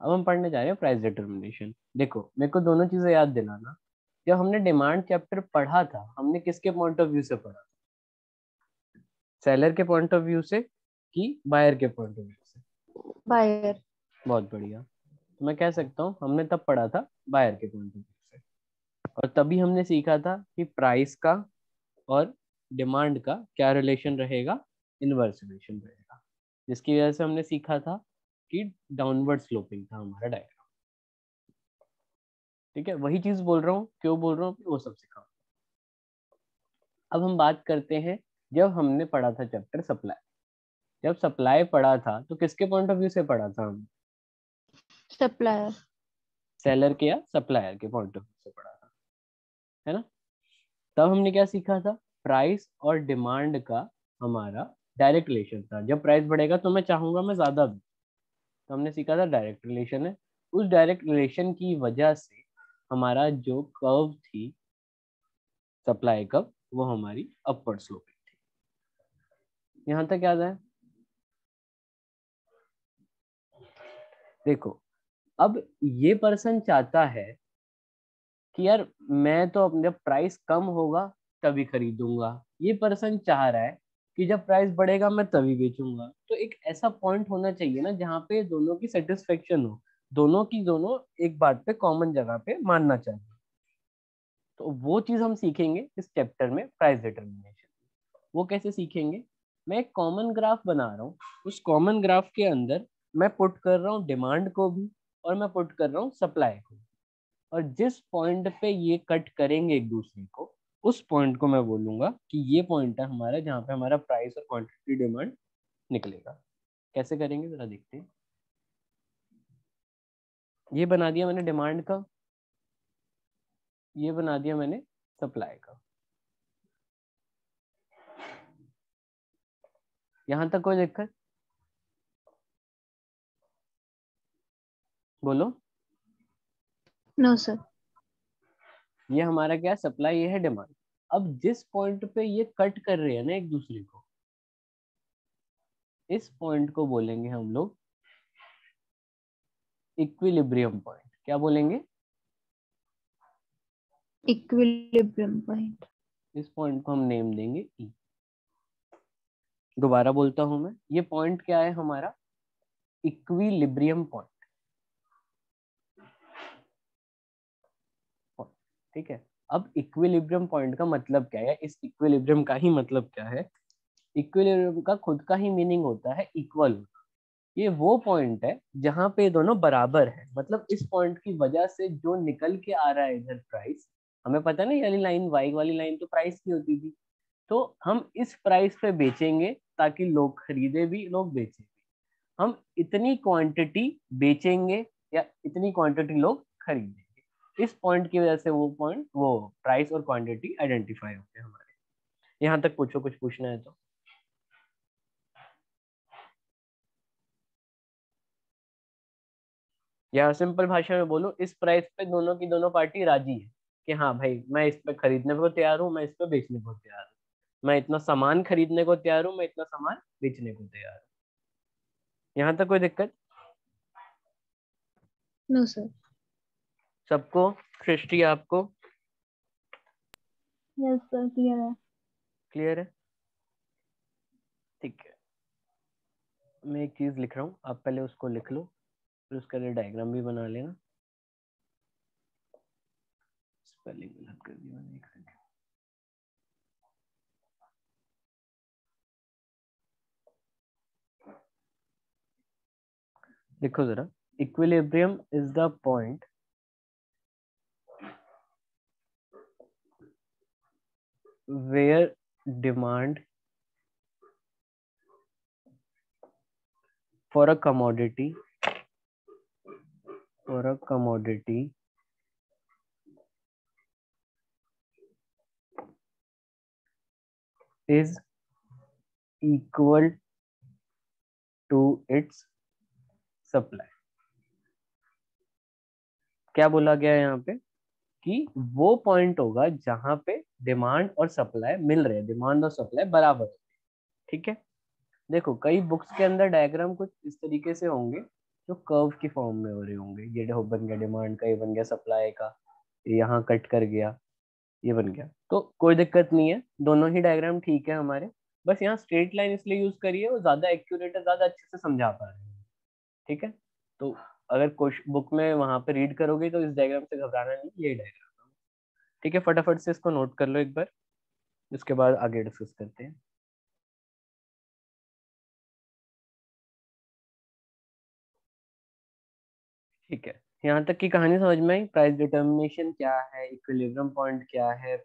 अब हम पढ़ने जा रहे हैं प्राइस डिटर्मिनेशन। देखो मेरे को दोनों चीजें याद दिलाना। जब हमने डिमांड चैप्टर पढ़ा था हमने किसके पॉइंट ऑफ व्यू से पढ़ा था? सेलर के पॉइंट ऑफ व्यू से कि बायर के पॉइंट ऑफ व्यू से? बायर। बहुत बढ़िया। तो मैं कह सकता हूँ हमने तब पढ़ा था बायर के पॉइंट ऑफ व्यू से। और तभी हमने सीखा था कि प्राइस का और डिमांड का क्या रिलेशन रहेगा, इनवर्स रिलेशन रहेगा, जिसकी वजह से हमने सीखा था कि डाउनवर्ड स्लोपिंग था हमारा डायग्राम। ठीक है, वही चीज बोल रहा हूँ, क्यों बोल रहा हूँ वो सब सिखाऊं। अब हम बात करते हैं, जब हमने पढ़ा था चैप्टर सप्लाई, जब सप्लाई पढ़ा था तो किसके पॉइंट ऑफ व्यू से पढ़ा था हम? सप्लायर। सेलर के या सप्लायर के पॉइंट ऑफ व्यू से पढ़ा था, है ना? तब हमने क्या सीखा था? प्राइस और डिमांड का हमारा डायरेक्ट रिलेशन था। जब प्राइस बढ़ेगा तो मैं चाहूंगा मैं ज्यादा दूं, तो हमने सीखा था डायरेक्ट रिलेशन है। उस डायरेक्ट रिलेशन की वजह से हमारा जो कर्व थी सप्लाई कर्व, वो हमारी अपवर्ड स्लोपिंग थी। यहां तक याद है? देखो अब ये पर्सन चाहता है कि यार मैं तो अपने, जब प्राइस कम होगा तभी खरीदूंगा। ये पर्सन चाह रहा है कि जब प्राइस बढ़ेगा मैं तभी बेचूंगा। तो एक ऐसा पॉइंट होना चाहिए ना जहाँ पे दोनों की सेटिस्फेक्शन हो, दोनों की दोनों एक बात पे कॉमन जगह पे मानना चाहिए। तो वो चीज हम सीखेंगे इस चैप्टर में, प्राइस डिटर्मिनेशन। वो कैसे सीखेंगे? मैं एक कॉमन ग्राफ बना रहा हूँ, उस कॉमन ग्राफ के अंदर मैं पुट कर रहा हूँ डिमांड को भी और मैं पुट कर रहा हूँ सप्लाई को। और जिस पॉइंट पे ये कट करेंगे एक दूसरे को, उस पॉइंट को मैं बोलूंगा कि ये पॉइंट है हमारा जहाँ पे हमारा प्राइस और क्वांटिटी डिमांड निकलेगा। कैसे करेंगे जरा देखते हैं। ये बना दिया मैंने डिमांड का, ये बना दिया मैंने सप्लाई का। यहां तक कोई दिक्कत? बोलो। No sir. ये हमारा क्या है? सप्लाई, ये है डिमांड। अब जिस पॉइंट पे ये कट कर रहे हैं ना एक दूसरे को, इस पॉइंट को बोलेंगे हम लोग इक्विलिब्रियम पॉइंट। क्या बोलेंगे? Equilibrium point. इस पॉइंट को हम नेम देंगे ई। दोबारा बोलता हूं मैं, ये पॉइंट क्या है हमारा? Equilibrium point. ठीक है। अब इक्विलिब्रियम पॉइंट का मतलब क्या है? इस इक्विलिब्रियम का ही मतलब क्या है? इक्विलिब्रियम का खुद का ही मीनिंग होता है इक्वल। ये वो पॉइंट है जहां पे दोनों बराबर है। मतलब इस पॉइंट की वजह से जो निकल के आ रहा है इधर प्राइस, हमें पता है ना, ये वाली लाइन, वाई वाली लाइन तो प्राइस की होती थी। तो हम इस प्राइस पे बेचेंगे ताकि लोग खरीदे भी, लोग बेचे भी। हम इतनी क्वांटिटी बेचेंगे या इतनी क्वांटिटी लोग खरीदेंगे। इस पॉइंट की वजह से वो पॉइंट, वो प्राइस और क्वांटिटी आइडेंटिफाई होते हैं हमारे। यहाँ तक पूछो, कुछ पूछना है तो। या सिंपल भाषा में बोलो, इस प्राइस पे दोनों की दोनों पार्टी राजी है कि हाँ भाई मैं इस पे खरीदने को तैयार हूँ, मैं इस पे बेचने को तैयार हूँ, मैं इतना सामान खरीदने को तैयार हूँ, मैं इतना सामान बेचने को तैयार हूँ। यहाँ तक कोई दिक्कत? No sir. सबको? सृष्टि आपको यस सर, क्लियर है। क्लियर है? ठीक है। मैं एक चीज लिख रहा हूँ, आप पहले उसको लिख लो, फिर उसका लिए डायग्राम भी बना लेना। स्पेलिंग गलत कर दिया मैंने, एक सेकंड। देखो जरा, equilibrium is the point where demand for a commodity is equal to its supply। क्या बोला गया है यहाँ पे? कि वो पॉइंट होगा जहां पे डिमांड और सप्लाई मिल रहे हैं, डिमांड और सप्लाई बराबर है। ठीक है। देखो कई बुक्स के अंदर डायग्राम कुछ इस तरीके से होंगे जो कर्व की फॉर्म में हो रहे होंगे। ये बन गया डिमांड का, ये बन गया सप्लाई का, ये यहाँ कट कर गया, ये बन गया। तो कोई दिक्कत नहीं है, दोनों ही डायग्राम ठीक है हमारे। बस यहाँ स्ट्रेट लाइन इसलिए यूज करिए, वो ज्यादा एक्यूरेट है, ज्यादा अच्छे से समझा पा रहे हैं। ठीक है, तो अगर क्वेश्चन बुक में वहां पे रीड करोगे तो इस डायग्राम से घबराना नहीं, ये डायग्राम। ठीक है, फटाफट से इसको नोट कर लो एक बार, उसके बाद आगे डिस्कस करते हैं। ठीक है, यहाँ तक की कहानी समझ में आई। प्राइस डिटर्मिनेशन क्या है, इक्विलिब्रियम पॉइंट क्या है,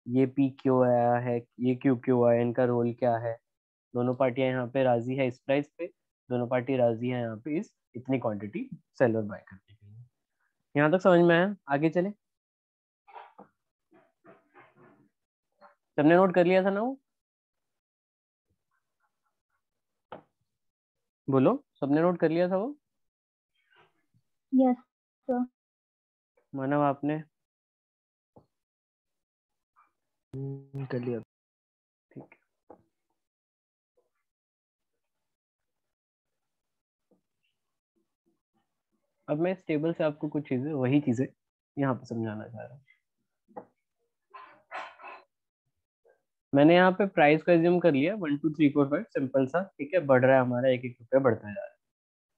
ये पी क्यों आया है, ये क्यू क्यों आया, इनका रोल क्या है। दोनों पार्टियां यहाँ पे राजी है इस प्राइस पे, दोनों पार्टी राजी है यहाँ पे इस इतनी क्वांटिटी सेल और बाय करने के लिए। यहाँ तक समझ में आया, आगे चले। सबने नोट कर लिया था ना वो? बोलो, सबने नोट कर लिया था वो? Yes sir. मानव आपने कर लिया? ठीक है, अब मैं इस टेबल से आपको कुछ चीजें, वही चीजें यहाँ पे समझाना चाह रहा हूँ। मैंने यहाँ पे प्राइस को एज्यूम कर लिया 1 2 3 4 5, सिंपल सा। ठीक है, बढ़ रहा है हमारा, एक एक रुपया बढ़ता जा रहा है।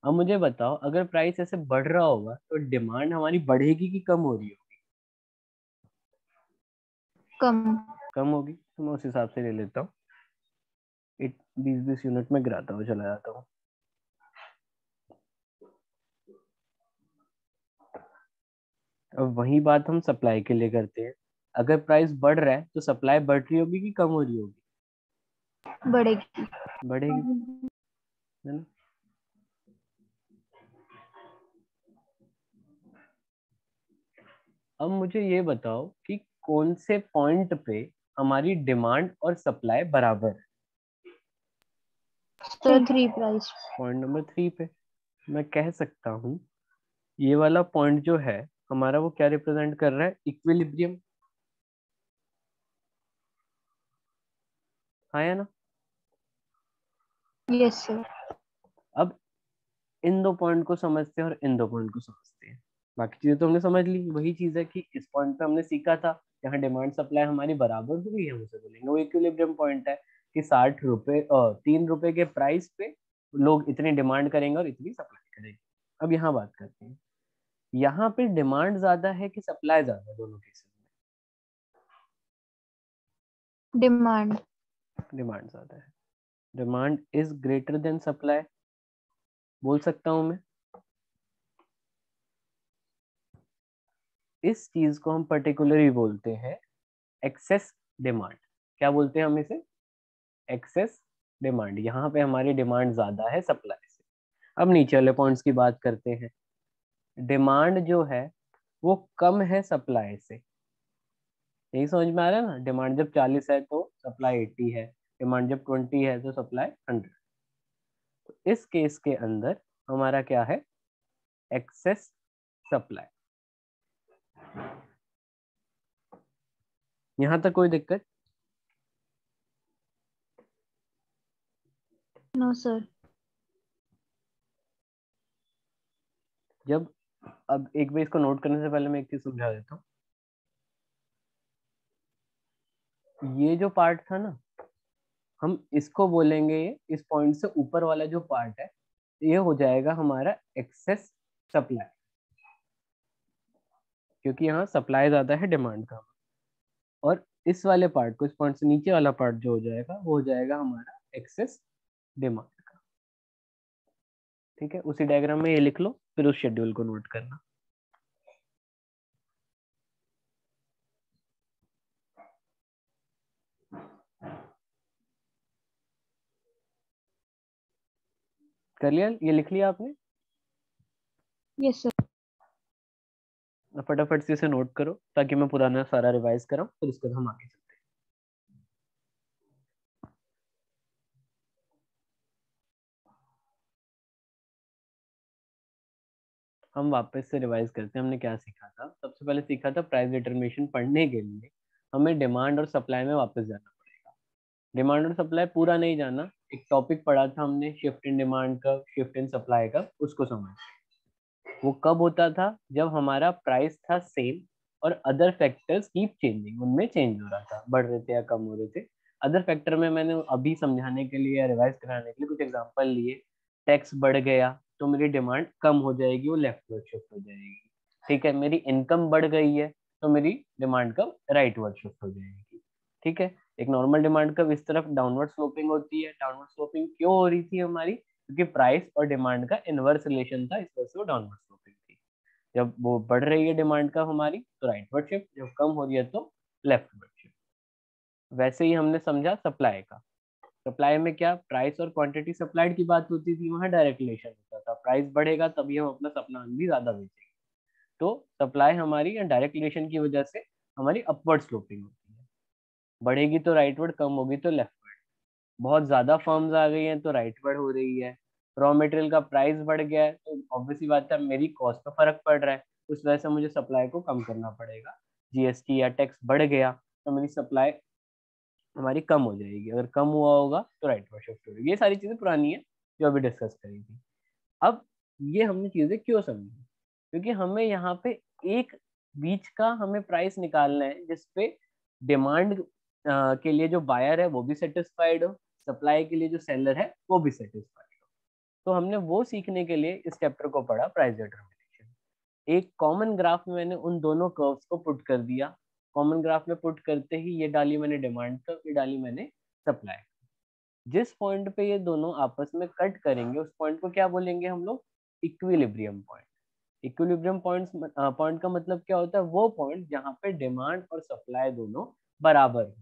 अब मुझे बताओ, अगर प्राइस ऐसे बढ़ रहा होगा तो डिमांड हमारी बढ़ेगी कि कम हो रही होगी? कम। कम होगी, तो मैं उस हिसाब से ले लेता हूँ। 20-20 यूनिट में गिराता हुआ चला जाता हूँ। अब वही बात हम सप्लाई के लिए करते हैं। अगर प्राइस बढ़ रहा है तो सप्लाई बढ़ रही होगी कि कम हो रही होगी? बढ़ेगी। बढ़ेगी, है ना। अब मुझे ये बताओ कि कौन से पॉइंट पे हमारी डिमांड और सप्लाई बराबर है? Sir 3 price. पॉइंट नंबर 3 पे मैं कह सकता हूँ ये वाला पॉइंट जो है हमारा, वो क्या रिप्रेजेंट कर रहा है? इक्विलिब्रियम। हाँ या ना? Yes sir. अब इन दो पॉइंट को समझते हैं और इन दो पॉइंट को समझते हैं। बाकी चीजें तो हमने समझ ली। वही चीज है कि इस पॉइंट पे हमने सीखा था, यहाँ डिमांड सप्लाई हमारी बराबर हुई है, हम उसे बोलेंगे वो इक्विलिब्रियम पॉइंट है। कि 60 रुपए 3 रुपए के प्राइस पे लोग इतनी डिमांड करेंगे और इतनी सप्लाई करेंगे। अब यहाँ बात करते हैं, यहाँ पे डिमांड ज्यादा है कि सप्लाई ज्यादा है? दोनों केसेस डिमांड। में डिमांड ज्यादा है। Demand is greater than supply, बोल सकता हूं मैं। इस चीज को हम पर्टिकुलरली बोलते हैं एक्सेस डिमांड। क्या बोलते हैं हम इसे? Excess demand. यहाँ पे हमारी डिमांड ज्यादा है सप्लाई से। अब नीचे वाले पॉइंट्स की बात करते हैं। डिमांड जो है वो कम है सप्लाई से। यही समझ में आ रहा है ना? डिमांड जब 40 है तो सप्लाई 80 है, डिमांड जब 20 है तो सप्लाई 100। तो इस केस के अंदर हमारा क्या है? Excess supply. यहां तक कोई दिक्कत? No sir. जब अब एक बार इसको नोट करने से पहले मैं एक चीज समझा देता हूँ। ये जो पार्ट था ना, हम इसको बोलेंगे, इस पॉइंट से ऊपर वाला जो पार्ट है ये हो जाएगा हमारा एक्सेस सप्लाई, क्योंकि यहाँ सप्लाई ज्यादा है डिमांड का। और इस वाले पार्ट को, इस पॉइंट से नीचे वाला पार्ट जो हो जाएगा वो हो जाएगा हमारा एक्सेस डिमांड का। ठीक है, उसी डायग्राम में ये लिख लो, फिर उस शेड्यूल को नोट करना। कर लिया? ये लिख लिया आपने? Yes sir. फटाफट से इसे नोट करो ताकि मैं पुराना सारा रिवाइज कराऊं, फिर उसके बाद हम आगे चलते हैं। हम वापस से रिवाइज करते हैं, हमने क्या सीखा था। सबसे पहले सीखा था प्राइस डिटरमिनेशन पढ़ने के लिए हमें डिमांड और सप्लाई में वापस जाना पड़ेगा। डिमांड और सप्लाई पूरा नहीं जाना, एक टॉपिक पढ़ा था हमने, shift in demand curve, shift in supply curve, उसको समझ। वो कब होता था? जब हमारा प्राइस था सेम और अदर फैक्टर्स कीप चेंजिंग, उनमें चेंज हो रहा था, बढ़ रहे थे या कम हो रहे थे। अदर फैक्टर में मैंने अभी समझाने के लिए या रिवाइज कराने के लिए कुछ एग्जांपल लिए। टैक्स बढ़ गया तो मेरी डिमांड कम हो जाएगी, वो लेफ्टवर्ड शिफ्ट हो जाएगी। ठीक है, मेरी इनकम बढ़ गई है तो मेरी डिमांड कब राइटवर्ड शिफ्ट हो जाएगी। ठीक है, एक नॉर्मल डिमांड कब इस तरफ डाउनवर्ड स्लोपिंग होती है। डाउनवर्ड स्लोपिंग क्यों हो रही थी हमारी? क्योंकि प्राइस और डिमांड का इनवर्स रिलेशन था, इस वजह से वो डाउनवर्ड स्लोपिंग थी। जब वो बढ़ रही है डिमांड का हमारी तो राइटवर्ड शिफ्ट, जब कम हो रही है तो लेफ्टवर्ड शिफ्ट। वैसे ही हमने समझा सप्लाई का। सप्लाई में क्या, प्राइस और क्वांटिटी सप्लाइड की बात होती थी, वहां डायरेक्ट रिलेशन होता था, प्राइस बढ़ेगा तभी हम अपना सामान भी ज्यादा बेचेंगे। तो सप्लाई हमारी डायरेक्ट रिलेशन की वजह से हमारी अपवर्ड स्लोपिंग होती है, बढ़ेगी तो राइटवर्ड, कम होगी तो लेफ्टवर्ड। बहुत ज्यादा फर्म्स आ गई हैं तो राइटवर्ड हो रही है। रॉ मटेरियल का प्राइस बढ़ गया है तो ऑब्वियसली बात है मेरी कॉस्ट पर फर्क पड़ रहा है, उस वजह से मुझे सप्लाई को कम करना पड़ेगा। जीएसटी या टैक्स बढ़ गया तो मेरी सप्लाई हमारी कम हो जाएगी, अगर कम हुआ होगा तो राइटवर्ड शिफ्ट होगी। ये सारी चीजें पुरानी है जो अभी डिस्कस करी थी। अब ये हमने चीजें क्यों समझी? क्योंकि हमें यहाँ पे एक बीच का हमें प्राइस निकालना है जिसपे डिमांड के लिए जो बायर है वो भी सेटिस्फाइड हो, सप्लाई के लिए जो सेलर है वो भी सेटिस्फाइड हो। तो हमने वो सीखने के लिए इस चैप्टर को पढ़ा, प्राइस डिटरमिनेशन। एक कॉमन ग्राफ में मैंने उन दोनों कर्व्स को पुट कर दिया। कॉमन ग्राफ में पुट करते ही ये डाली मैंने डिमांड कर्व, ये डाली मैंने सप्लाई। जिस पॉइंट पे ये दोनों आपस में कट करेंगे उस पॉइंट को क्या बोलेंगे हम लोग? Equilibrium point. इक्विलिब्रियम पॉइंट का मतलब क्या होता है? वो पॉइंट जहाँ पे डिमांड और सप्लाई दोनों बराबर हो,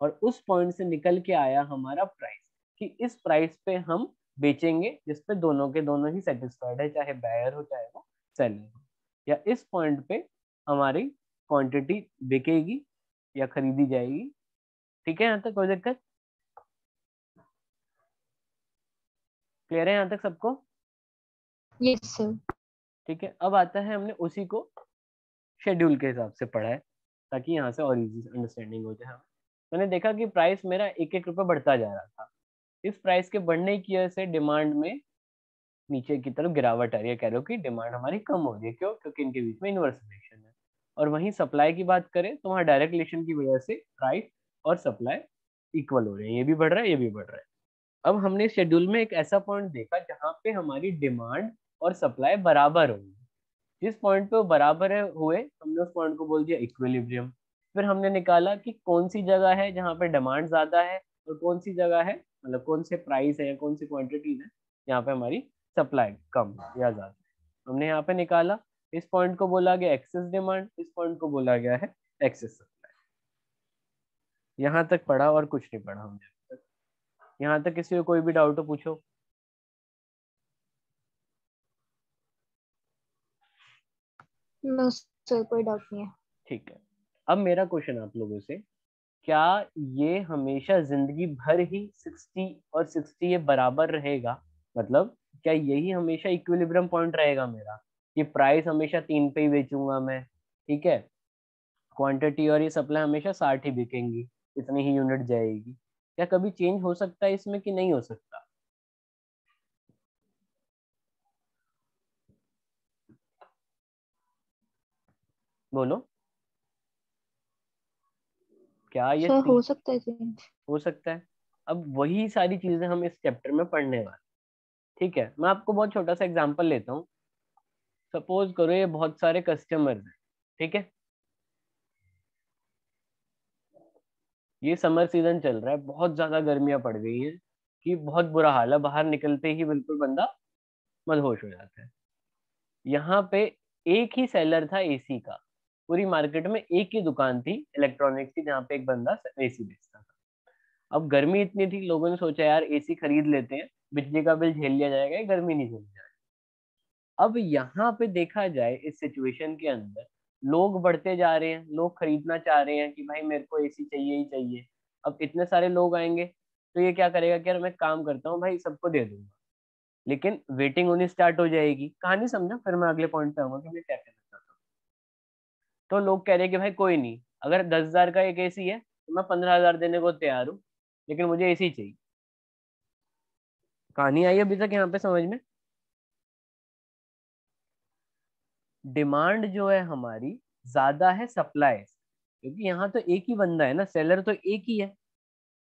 और उस पॉइंट से निकल के आया हमारा प्राइस, कि इस प्राइस पे हम बेचेंगे जिसपे दोनों के दोनों ही सेटिस्फाइड है, चाहे बायर हो चाहे वो सेलर हो। या इस पॉइंट पे हमारी क्वांटिटी बिकेगी या खरीदी जाएगी। ठीक है, यहाँ तक कोई दिक्कत? क्लियर है यहाँ तक सबको? Yes sir. ठीक है, अब आता है हमने उसी को शेड्यूल के हिसाब से पढ़ा है ताकि यहाँ से और इजी अंडरस्टैंडिंग हो जाए हमें। मैंने देखा कि प्राइस मेरा एक एक रुपये बढ़ता जा रहा था। इस प्राइस के बढ़ने की वजह से डिमांड में नीचे की तरफ गिरावट आ रही है, कह रहे हो कि डिमांड हमारी कम हो रही है। क्यों? क्योंकि इनके बीच में इनवर्स रिलेशन है। और वहीं सप्लाई की बात करें तो वहाँ डायरेक्ट रिलेशन की वजह से प्राइस और सप्लाई इक्वल हो रहे हैं, ये भी बढ़ रहा है ये भी बढ़ रहा है। अब हमने शेड्यूल में एक ऐसा पॉइंट देखा जहाँ पे हमारी डिमांड और सप्लाई बराबर होगी। जिस पॉइंट पे वो बराबर है हुए हमने उस पॉइंट को बोल दिया इक्विलिब्रियम। फिर हमने निकाला कि कौन सी जगह है जहाँ पे डिमांड ज्यादा है और कौन सी जगह है, मतलब कौन से प्राइस है या कौन सी क्वांटिटीज है जहाँ पे हमारी सप्लाई कम या ज्यादा। हमने यहाँ पे निकाला, इस पॉइंट को बोला गया एक्सेस डिमांड, इस पॉइंट को बोला गया है एक्सेस सप्लाई। यहाँ तक पढ़ा और कुछ नहीं पढ़ा हमने अभी तक। यहाँ तक किसी को कोई भी डाउट हो पूछो। नो सर, कोई डाउट नहीं है। ठीक है, अब मेरा क्वेश्चन आप लोगों से, क्या ये हमेशा जिंदगी भर ही 60 और 60 ये बराबर रहेगा? मतलब क्या यही हमेशा इक्विलिब्रियम पॉइंट रहेगा मेरा, कि प्राइस हमेशा 3 पे ही बेचूंगा मैं, ठीक है, क्वांटिटी और ये सप्लाई हमेशा 60 ही बिकेंगी, इतनी ही यूनिट जाएगी? क्या कभी चेंज हो सकता है इसमें कि नहीं हो सकता? बोलो, क्या ये सर हो तीन सकता है चेंज। हो सकता है? अब वही सारी चीजें हम इस चैप्टर में पढ़ने वाले। ठीक है, मैं आपको बहुत छोटा सा एग्जांपल लेता हूँ। सपोज करो ये बहुत सारे कस्टमर्स हैं, ठीक है, ये समर सीजन चल रहा है, बहुत ज्यादा गर्मियां पड़ गई हैं कि बहुत बुरा हाल है, बाहर निकलते ही बिल्कुल बंदा मदहोश हो जाता है। यहाँ पे एक ही सेलर था एसी का, पूरी मार्केट में एक ही दुकान थी इलेक्ट्रॉनिक्स की जहाँ पे एक बंदा एसी बेचता था। अब गर्मी इतनी थी, लोगों ने सोचा यार एसी खरीद लेते हैं, बिजली का बिल झेल लिया जाएगा, ये गर्मी नहीं झेली जाएगी। अब यहाँ पे देखा जाए इस सिचुएशन के अंदर लोग बढ़ते जा रहे हैं, लोग खरीदना चाह रहे हैं कि भाई मेरे को एसी चाहिए ही चाहिए। अब इतने सारे लोग आएंगे तो ये क्या करेगा कि यार मैं काम करता हूँ भाई सबको दे दूंगा, लेकिन वेटिंग होनी स्टार्ट हो जाएगी। कहानी समझा, फिर मैं अगले पॉइंट पे आऊंगा कि मैं क्या कहना चाहता हूँ। तो लोग कह रहे हैं कि भाई कोई नहीं, अगर 10,000 का एक एसी है तो मैं 15,000 देने को तैयार हूँ, लेकिन मुझे एसी चाहिए। कहानी आई अभी तक यहाँ पे समझ में? डिमांड जो है हमारी ज्यादा है सप्लाई, क्योंकि यहाँ तो एक ही बंदा है ना, सेलर तो एक ही है,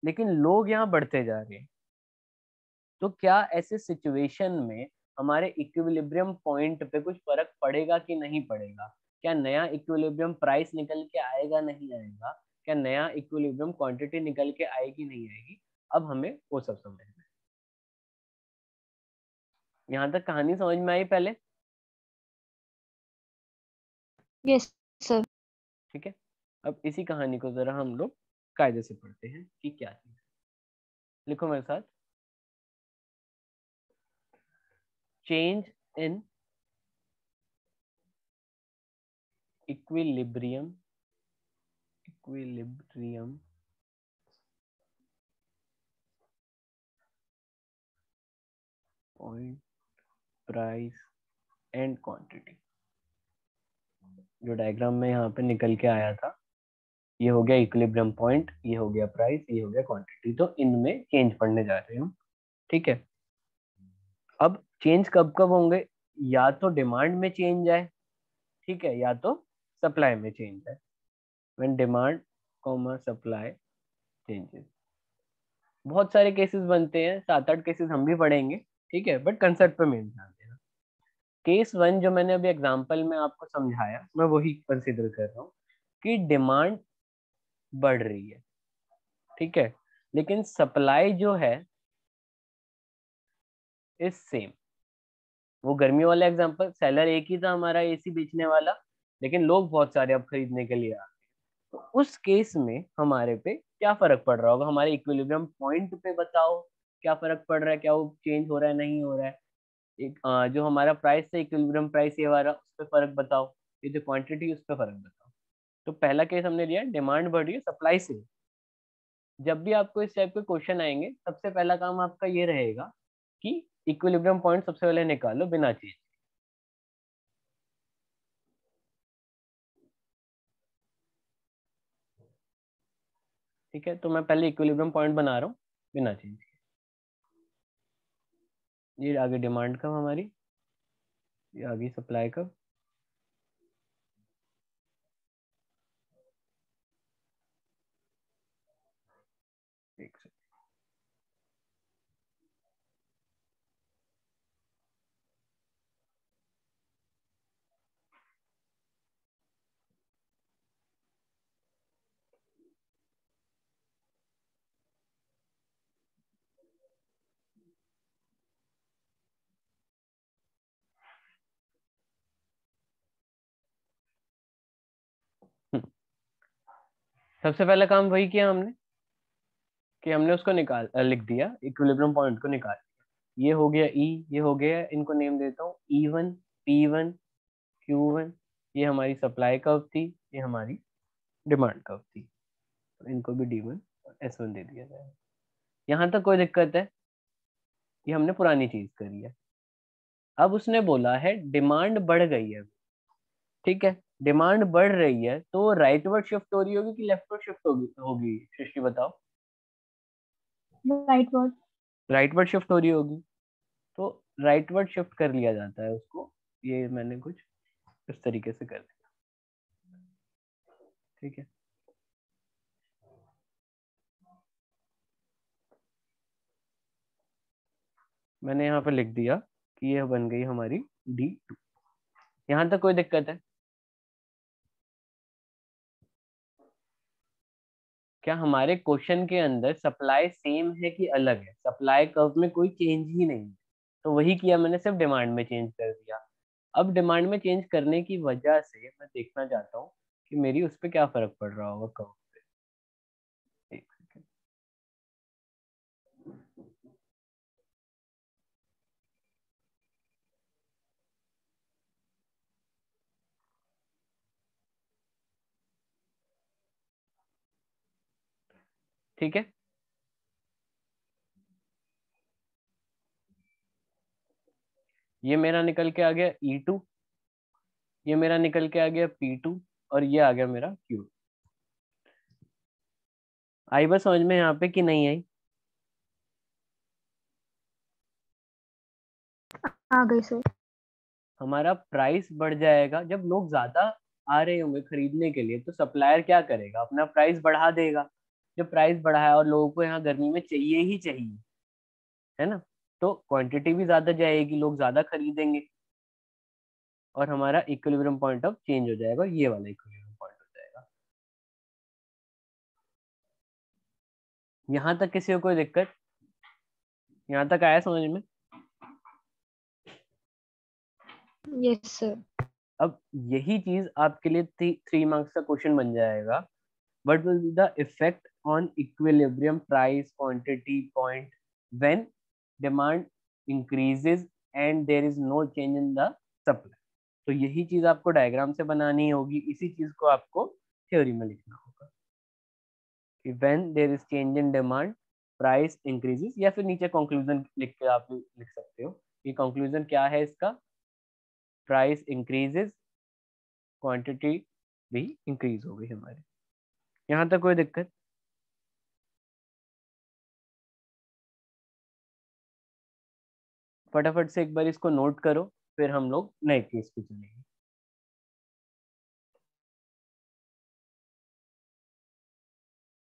लेकिन लोग यहाँ बढ़ते जा रहे हैं। तो क्या ऐसे सिचुएशन में हमारे इक्विलिब्रियम पॉइंट पे कुछ फर्क पड़ेगा कि नहीं पड़ेगा? क्या नया इक्विलिब्रियम प्राइस निकल के आएगा नहीं आएगा? क्या नया इक्विलिब्रियम क्वांटिटी निकल के आएगी नहीं आएगी? अब हमें वो सब समझना है। यहाँ तक कहानी समझ में आई पहले? Yes sir. ठीक है, अब इसी कहानी को जरा हम लोग कायदे से पढ़ते हैं कि क्या चीज है। लिखो मेरे साथ, change in equilibrium point price and quantity. जो डायग्राम में यहाँ पे निकल के आया था, ये हो गया इक्विलिब्रियम पॉइंट, ये हो गया प्राइस, ये हो गया क्वांटिटी। तो इनमें चेंज पढ़ने जा रहे हैं हम। ठीक है, अब चेंज कब कब होंगे? या तो डिमांड में चेंज आए, ठीक है, या तो सप्लाई में चेंज आए। When demand comma supply changes. बहुत सारे केसेस बनते हैं, 7-8 केसेस हम भी पढ़ेंगे, ठीक है, बट कंसेप्ट पे मेन ध्यान देना। केस 1 जो मैंने अभी एग्जांपल में आपको समझाया, मैं वही कंसिडर कर रहा हूँ कि डिमांड बढ़ रही है, ठीक है, लेकिन सप्लाई जो है इज सेम। वो गर्मियों वाला एग्जांपल, सेलर एक ही था हमारा एसी बेचने वाला, लेकिन लोग बहुत सारे अब खरीदने के लिए आ गए। तो उस केस में हमारे पे क्या फर्क पड़ रहा होगा? हमारे इक्विलिब्रियम पॉइंट पे बताओ क्या फर्क पड़ रहा है, क्या वो चेंज हो रहा है नहीं हो रहा है? एक जो हमारा प्राइस है इक्विलिब्रियम प्राइस ये वाला, उस पर फर्क बताओ। ये जो क्वांटिटी उस पर फर्क बताओ। तो पहला केस हमने लिया, डिमांड बढ़ रही है सप्लाई से। जब भी आपको इस टाइप के क्वेश्चन आएंगे, सबसे पहला काम आपका ये रहेगा कि इक्विलिब्रियम पॉइंट सबसे पहले निकालो बिना चेंज। ठीक है, तो मैं पहले इक्विलिब्रियम पॉइंट बना रहा हूँ बिना चेंज के। ये आगे डिमांड कब हमारी, ये आगे सप्लाई कब। एक सेकंड। सबसे पहला काम वही किया हमने कि हमने उसको लिख दिया, इक्विलिब्रियम पॉइंट को निकाल दिया। ये हो गया ई, ये हो गया, इनको नेम देता हूँ E1, P1, Q1। ये हमारी सप्लाई कर्व थी, ये हमारी डिमांड कर्व थी, तो इनको भी D1 और S1 दे दिया जाए। यहाँ तक कोई दिक्कत है? ये हमने पुरानी चीज करी है। अब उसने बोला है डिमांड बढ़ गई है, ठीक है, डिमांड बढ़ रही है तो राइटवर्ड शिफ्ट हो रही होगी कि लेफ्टवर्ड शिफ्ट होगी होगी सृष्टि बताओ? Right word. राइटवर्ड शिफ्ट हो रही होगी, तो राइटवर्ड शिफ्ट कर लिया जाता है उसको। ये मैंने कुछ इस तरीके से कर दिया, ठीक है। मैंने यहाँ पे लिख दिया कि यह बन गई हमारी D2। यहाँ तक कोई दिक्कत है? क्या हमारे क्वेश्चन के अंदर सप्लाई सेम है कि अलग है? सप्लाई कर्व में कोई चेंज ही नहीं है, तो वही किया मैंने, सिर्फ डिमांड में चेंज कर दिया। अब डिमांड में चेंज करने की वजह से मैं देखना चाहता हूँ कि मेरी उस पर क्या फर्क पड़ रहा होगा कर्व पे। एक सेकेंड। ठीक है, ये मेरा निकल के आ गया E2, ये मेरा निकल के आ गया P2, और ये आ गया मेरा Q। आई बस समझ में यहाँ पे कि नहीं आई? आ गई सर। हमारा प्राइस बढ़ जाएगा जब लोग ज्यादा आ रहे होंगे खरीदने के लिए, तो सप्लायर क्या करेगा, अपना प्राइस बढ़ा देगा। जब प्राइस बढ़ाया और लोगों को यहाँ गर्मी में चाहिए ही चाहिए, है ना, तो क्वांटिटी भी ज्यादा जाएगी, लोग ज्यादा खरीदेंगे और हमारा इक्विलिब्रियम पॉइंट ऑफ चेंज हो जाएगा, ये वाला इक्विलिब्रियम पॉइंट हो जाएगा। यहाँ तक किसी को कोई दिक्कत? यहाँ तक आया समझ में? Yes sir. अब यही चीज आपके लिए 3 मार्क्स का क्वेश्चन बन जाएगा। What will be the effect on equilibrium price quantity point when demand increases and there is no change in the supply. तो यही चीज आपको डायग्राम से बनानी होगी, इसी चीज को आपको थ्योरी में लिखना होगा कि when there is change in demand price increases, या फिर नीचे कंक्लूजन लिख के आप लिख सकते हो कि कंक्लूजन क्या है इसका, प्राइस इंक्रीजेस, क्वांटिटी भी इंक्रीज हो गई हमारी। यहाँ तक कोई दिक्कत? फटाफट से एक बार इसको नोट करो, फिर हम लोग नए केस पे चलेंगे।